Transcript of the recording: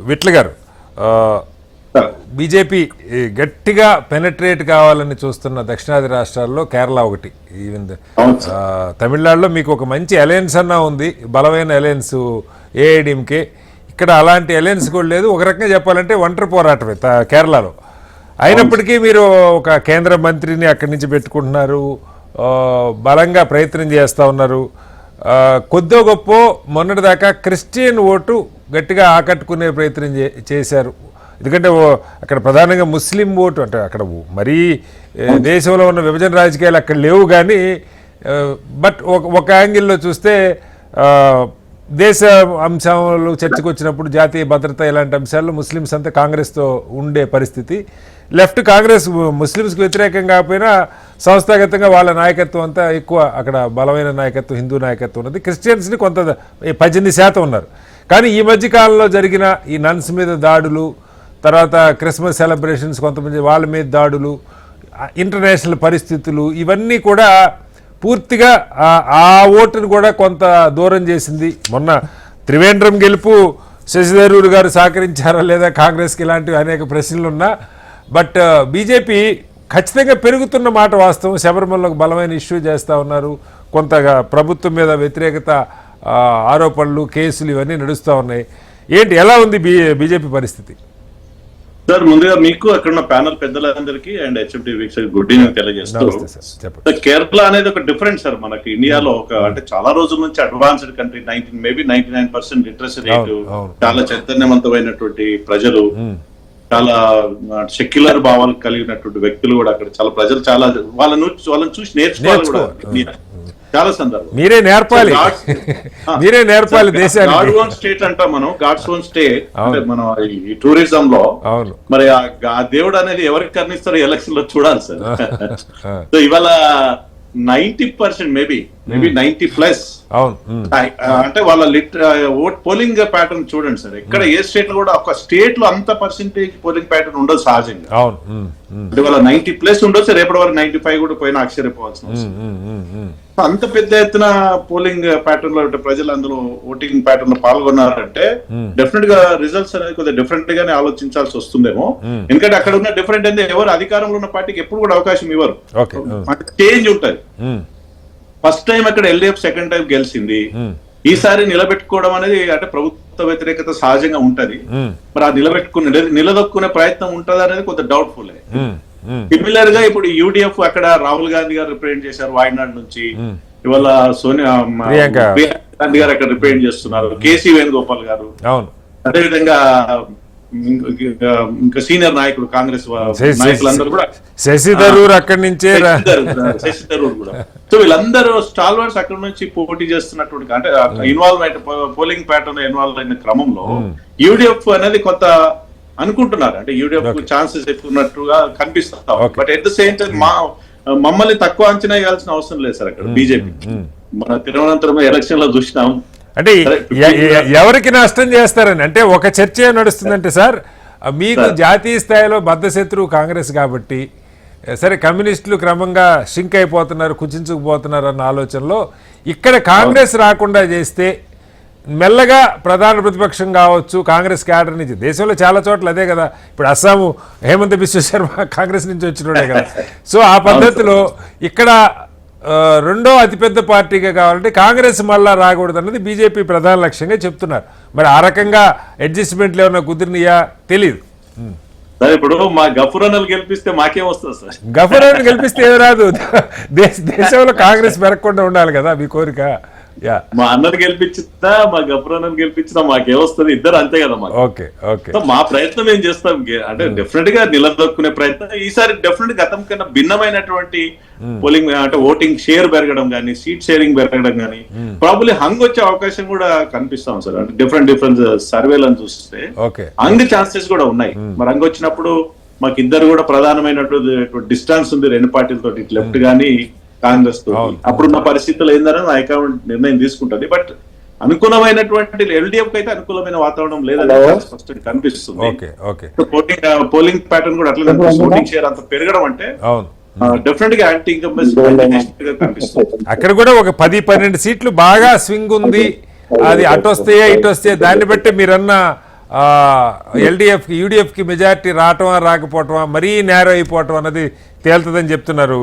విట్ల గారు, బీజేపీ గట్టిగా పెనట్రేట్ కావాలని చూస్తున్న దక్షిణాది రాష్ట్రాల్లో కేరళ ఒకటి. ఈవెన్ తమిళనాడులో మీకు ఒక మంచి అలయన్స్ అన్నా ఉంది, బలమైన అలయన్స్ ఏఐడిఎంకే. ఇక్కడ అలాంటి అలయన్స్ కూడా లేదు. ఒక రకంగా చెప్పాలంటే ఒంటరి పోరాటమే కేరళలో. అయినప్పటికీ మీరు ఒక కేంద్ర మంత్రిని అక్కడి నుంచి పెట్టుకుంటున్నారు, బలంగా ప్రయత్నం చేస్తూ ఉన్నారు. కొద్దో గొప్ప మొన్నటిదాకా క్రిస్టియన్ ఓటు గట్టిగా ఆకట్టుకునే ప్రయత్నం చేశారు. ఎందుకంటే అక్కడ ప్రధానంగా ముస్లిం ఓటు, అంటే అక్కడ మరీ దేశంలో ఉన్న విభజన రాజకీయాలు అక్కడ లేవు. కానీ బట్ ఒక యాంగిల్లో చూస్తే దేశ అంశాలు చర్చకు వచ్చినప్పుడు జాతీయ భద్రత ఇలాంటి అంశాల్లో ముస్లిమ్స్ అంతా కాంగ్రెస్తో ఉండే పరిస్థితి. లెఫ్ట్ కాంగ్రెస్ ముస్లిమ్స్కి వ్యతిరేకం కాకపోయినా సంస్థాగతంగా వాళ్ళ నాయకత్వం అంతా ఎక్కువ, అక్కడ బలమైన నాయకత్వం హిందూ నాయకత్వం ఉన్నది. క్రిస్టియన్స్ని కొంత 18% ఉన్నారు. కానీ ఈ మధ్యకాలంలో జరిగిన ఈ నన్స్ మీద దాడులు, తర్వాత క్రిస్మస్ సెలబ్రేషన్స్ కొంతమంది వాళ్ళ మీద దాడులు, ఇంటర్నేషనల్ పరిస్థితులు, ఇవన్నీ కూడా పూర్తిగా ఆ ఓటును కూడా కొంత దూరం చేసింది. మొన్న త్రివేంద్రం గెలుపు శశి థరూర్ గారు సహకరించారా లేదా కాంగ్రెస్కి, ఇలాంటివి అనేక ప్రశ్నలు ఉన్నా. బట్ బీజేపీ ఖచ్చితంగా పెరుగుతున్న మాట వాస్తవం. శబరిమలకు బలమైన ఇష్యూ చేస్తూ ఉన్నారు. కొంతగా ప్రభుత్వం మీద వ్యతిరేకత ఆరోపణలు, కేసులు ఇవన్నీ నడుస్తూ ఉన్నాయి. ఏంటి, ఎలా ఉంది బీజేపీ పరిస్థితి? సార్, ముందుగా మీకు అక్కడ ఉన్న ప్యానల్ పెద్దలందరికీ అండ్ హెచ్ఎంటీ వీక్షకు గుడ్ ఈవినింగ్ తెలియజేస్తూ, కేరళ అనేది ఒక డిఫరెంట్ సార్. మనకి ఇండియాలో ఒక అంటే చాలా రోజుల నుంచి అడ్వాన్స్డ్ కంట్రీ, 99% లిటరసీ రేటు, చాలా చైతన్యవంతమైనటువంటి ప్రజలు, చాలా సెక్యులర్ భావాలు కలిగినటువంటి వ్యక్తులు కూడా అక్కడ చాలా ప్రజలు చాలా వాళ్ళని చూసి నేర్చుకోవాలి కూడా. చాలా సందర్భం మీరే నేర్పాలి, మీరే నేర్పాలి దేశాన్ని. గాడ్ ఓన్ స్టేట్ అంటాం మనం, గాడ్స్ ఓన్ స్టేట్ అంటే మనం ఈ టూరిజం లో. మరి ఆ దేవుడు అనేది ఎవరికి కర్ణిస్తారో ఎలక్షన్ లో చూడాలి సార్. సో ఇవాళ 90% మేబీ 90+, అంటే వాళ్ళ ఓట్ పోలింగ్ ప్యాటర్న్ చూడండి సార్. ఎక్కడ ఏ స్టేట్ లో కూడా ఒక స్టేట్ లో అంత పర్సెంటేజ్ పోలింగ్ ప్యాటర్న్ ఉండదు సహజంగా. అంటే వాళ్ళ 90+ ఉండొచ్చు, రేపటి వరకు 95 కూడా పోయినా ఆశ్చర్యపోవాల్సిన అవసరం. అంత పెద్ద ఎత్తున పోలింగ్ ప్యాటర్న్ లో ప్రజలు అందులో ఓటింగ్ ప్యాటర్న్ లో పాల్గొన్నారంటే డెఫినెట్ గా రిజల్ట్స్ అనేది కొద్దిగా డిఫరెంట్ గానే ఆలోచించాల్సి వస్తుందేమో. ఎందుకంటే అక్కడ ఉన్న డిఫరెంట్ అంటే ఎవరు అధికారంలో ఉన్న పార్టీకి ఎప్పుడు కూడా అవకాశం ఇవ్వరు, చేంజ్ ఉంటది. ఫస్ట్ టైం అక్కడ ఎల్డీఎఫ్ సెకండ్ టైం గెలిచింది. ఈసారి నిలబెట్టుకోవడం అనేది అంటే ప్రభుత్వ వ్యతిరేకత సహజంగా ఉంటది. మరి ఆ నిలదొక్కునే ప్రయత్నం ఉంటది అనేది కొంత డౌట్ఫుల్. సిమిలర్ గా ఇప్పుడు యూడిఎఫ్ అక్కడ రాహుల్ గాంధీ గారు రిప్రజెంట్ చేశారు వాయనాడ్ నుంచి. ఇవాళ సోనియా గాంధీ గారు అక్కడ రిప్రజెంట్ చేస్తున్నారు, కేసీ వేణుగోపాల్ గారు. అదేవిధంగా ఇంకా సీనియర్ నాయకుడు కాంగ్రెస్ నాయకులందరూ కూడా, శశి థరూర్ అక్కడి నుంచే, శశి థరూర్ కూడా. సో వీళ్ళందరూ స్టాల్వర్స్ అక్కడ నుంచి పోటీ చేస్తున్నటువంటి అంటే ఇన్వాల్వ్ పోలింగ్ ప్యాటర్న్ ఇన్వాల్వ్ అయిన క్రమంలో యూడిఎఫ్ అనేది కొంత అనుకుంటున్నారు, అంటే యూడిఎఫ్ ఛాన్సెస్ ఎక్కువ ఉన్నట్టుగా కనిపిస్తాం. But at the same time మమ్మల్ని తక్కువ అంచనా వేయాల్సిన అవసరం లేదు సార్. అక్కడ బీజేపీ మన తిరువనంతపురం ఎలక్షన్ లో చూసినాం. అంటే ఎవరికి నష్టం చేస్తారని అంటే ఒక చర్చ నడుస్తుందంటే సార్, మీకు జాతీయ స్థాయిలో బద్ధశత్రువు కాంగ్రెస్ కాబట్టి, సరే కమ్యూనిస్టులు క్రమంగా షింక్ అయిపోతున్నారు, కుచించుకుపోతున్నారు అన్న ఆలోచనలో ఇక్కడ కాంగ్రెస్ రాకుండా చేస్తే మెల్లగా ప్రధాన ప్రతిపక్షం కావచ్చు కాంగ్రెస్ క్యాడర్ నుంచి. దేశంలో చాలా చోట్ల అదే కదా. ఇప్పుడు అస్సాము హేమంత్ బిశ్వ శర్మ కాంగ్రెస్ నుంచి వచ్చినోడే కదా. సో ఆ పద్ధతిలో ఇక్కడ రెండో అతిపెద్ద పార్టీగా కావాలంటే కాంగ్రెస్ మళ్ళా రాకూడదు అన్నది బీజేపీ ప్రధాన లక్ష్యంగా చెప్తున్నారు. మరి ఆ రకంగా అడ్జస్ట్మెంట్లు ఏమన్నా కుదిరినాయా తెలియదు. ఇప్పుడు మా గఫూరన్నలు గెలిపిస్తే మాకేం వస్తుంది సార్? గఫూరన్నలు గెలిపిస్తే ఏమి రాదు. దేశంలో కాంగ్రెస్ పెరగకుండా ఉండాలి కదా మీ కోరిక. మా అన్నను గెలిపించినా మా గఫూరన్నను గెలిపించినా మాకేమొస్తుంది? ఇద్దరు అంతే కదా మాకు. ఓకే ఓకే, మా ప్రయత్నం ఏం చేస్తాం అంటే డెఫినెట్ గా నిలదొక్కునే ప్రయత్నం. ఈసారి డెఫినెట్ గతం కన్నా భిన్నమైనటువంటి పోలింగ్ అంటే ఓటింగ్ షేర్ పెరగడం కానీ, సీట్ షేరింగ్ పెరగడం కానీ, ప్రాబబ్లీ హంగ్ వచ్చే అవకాశం కూడా కనిపిస్తాం సార్. అంటే డిఫరెంట్ సర్వేలను చూస్తే హంగ్ ఛాన్సెస్ కూడా ఉన్నాయి. మరి హంగ్ వచ్చినప్పుడు మాకు ఇద్దరు కూడా ప్రధానమైనటువంటి డిస్టెన్స్ ఉంది రెండు పార్టీలతో, లెఫ్ట్ గానీ కాంగ్రెస్ తో. అప్పుడున్న పరిస్థితులు ఏందని హైకమాండ్ నిర్ణయం తీసుకుంటది. బట్ అనుకూలమైనటువంటి ఎల్డీఎఫ్ అయితే అనుకూలమైన వాతావరణం లేదని స్పష్టంగా కనిపిస్తుంది. పోలింగ్ ప్యాటర్న్ కూడా అట్లా ఓటింగ్ షేర్ అంత పెరగడం అంటే డెఫినెట్ గా యాంటీ ఇన్కంబెన్సీ కనిపిస్తుంది. అక్కడ కూడా ఒక 10-12 సీట్లు బాగా స్వింగ్ ఉంది. అది అటు వస్తాయా ఇటు వస్తాయా దాన్ని బట్టి మీరన్న ఎల్డిఎఫ్కి యూడిఎఫ్కి మెజారిటీ రావటమా రాకపోవటమా మరీ నేరో అయిపోవటం అన్నది తేలుతుందని చెప్తున్నారు